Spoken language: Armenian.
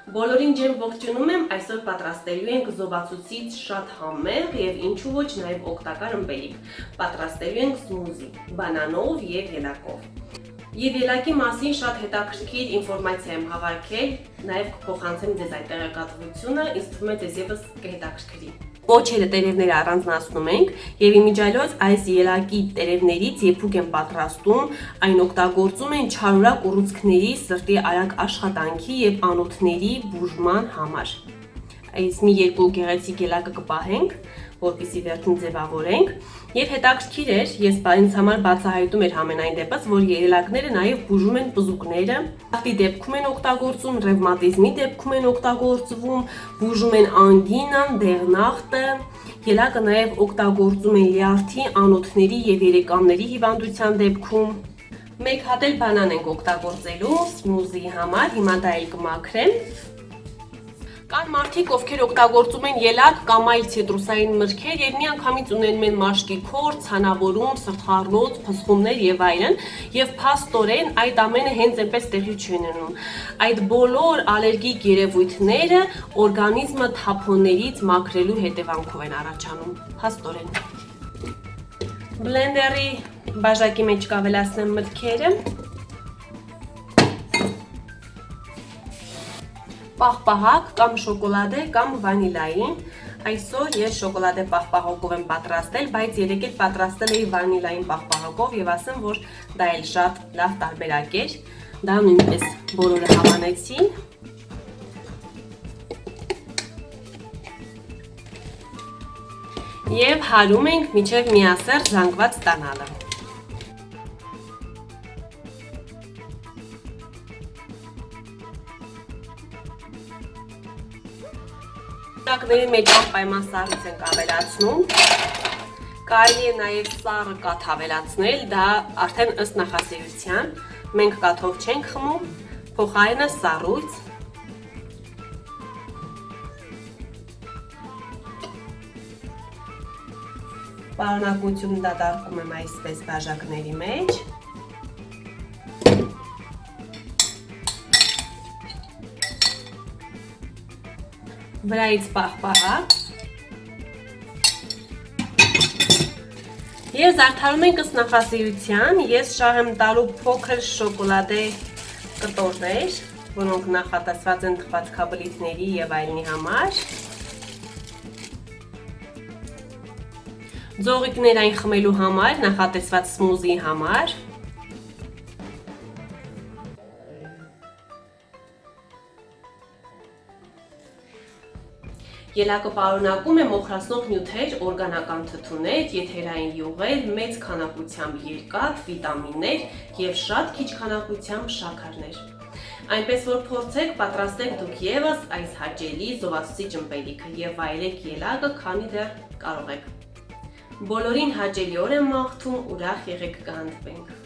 Բոլորին ջերմ ողջունում եմ, այսօր պատրաստելու ենք զովացուցիչ շատ համեղ եւ ինչու ոչ նաեւ օգտակար ըմպելիք։ Պատրաստելու ենք սմուզի, բանանով եւ ելակով։ Եվ ելակի մասին շատ հետաքրքիր ինֆորմացիա եմ հավաքել, նաեւ կփոխանցեմ ձեզ այդ տեղեկատվությունը, ինձ թվում է ձեզ եւս կհետաքրքրի։ Պոչերը տերևները առանձնացնում ենք եւ իմիջիայլոց այս ելակի տերևներից եփուկ են պատրաստում, այն օգտագործում են չարորակ ուռուցքների, սրտի արագ աշխատանքի եւ անոթների բուժման համար։ Այս մի երկու գեղեցիկ ելակը կպահենք, որպեսզի վերջին ձևավորենք եւ հետաքրքիր էր, ես ինձ համար բացահայտում էր համենայն դեպս, որ ելակները նաեւ բուժում են պզուկները, ախտի դեպքում են օգտագործում, ռևմատիզմի դեպքում են օգտագործվում, բուժում են անգինան, դեղնախտը, ելակը նաեւ օգտագործում են լյարդի, անոթների եւ երեկանների հիվանդության դեպքում։ Մեկ հատ էլ բանան ենք օգտագործելու սմուզիի համար, հիմա դա էլ կմաքրեմ։ Կան մարդիկ, ովքեր օգտագործում են ելակ կամ այլ ցիտրուսային մրգեր եւ միանգամից ունենում են մաշկի քոր, ցանավորում, սրտխառնոց, փսխումներ եւ այլն, եւ փաստորեն այդ ամենը հենց այնպես տեղի չի ունենում։ Այդ բոլոր ալերգիկ երևույթները օրգանիզմը թափոններից մաքրելու հետևանքով են առաջանում։ Փաստորեն։ Բլենդերի բաժակի մեջ կավելացնեմ մրգերը։ Պաղպաղակ կամ շոկոլադե կամ վանիլային, այսօր ես շոկոլադե պաղպաղակով եմ պատրաստել, բայց երեկ էլ պատրաստել էի վանիլային պաղպաղակով եւ ասեմ, որ դա էլ շատ լավ տարբերակ էր, դա նույնպես բոլորը հավանեցին։ Եվ հարում ենք մինչև միասեռ զանգված ստանալը։ Ելակների մեջ անպայման սառույց ենք ավելացնում, կարելի է նաև սառը կաթ ավելացնել, դա արդեն ըստ նախասիրության, մենք կաթով չենք խմում, փոխարենը սառույց։ Պարունակությունը դատարկում եմ այսպես բաժակների մեջ։ Վրայից պաղպաղակ եւ զարդարում ենք ըստ նախասիրության, ես շահ եմ տալու փոքր շոկոլադե կտորներ, որոնք նախատեսված են թխվածքաբլիթների եւ այլնի համար։ Ձողիկներ այն խմելու համար, նախատեսված սմուզիի համար։ Ելակը պարունակում է մոխրացնող նյութեր, օրգանական թթուներ, եթերային յուղեր, մեծ քանակությամբ երկաթ, վիտամիններ եւ շատ քիչ քանակությամբ շաքարներ։ Այնպես որ փորձեք պատրաստեք դուք եւս այս հաճելի զովացուցիչ ըմպելիքը եւ վայելեք ելակը, քանի դեռ կարող եք։ Բոլորին հաճելի օր եմ մաղթում, ուրախ եղեք, կհանդիպենք։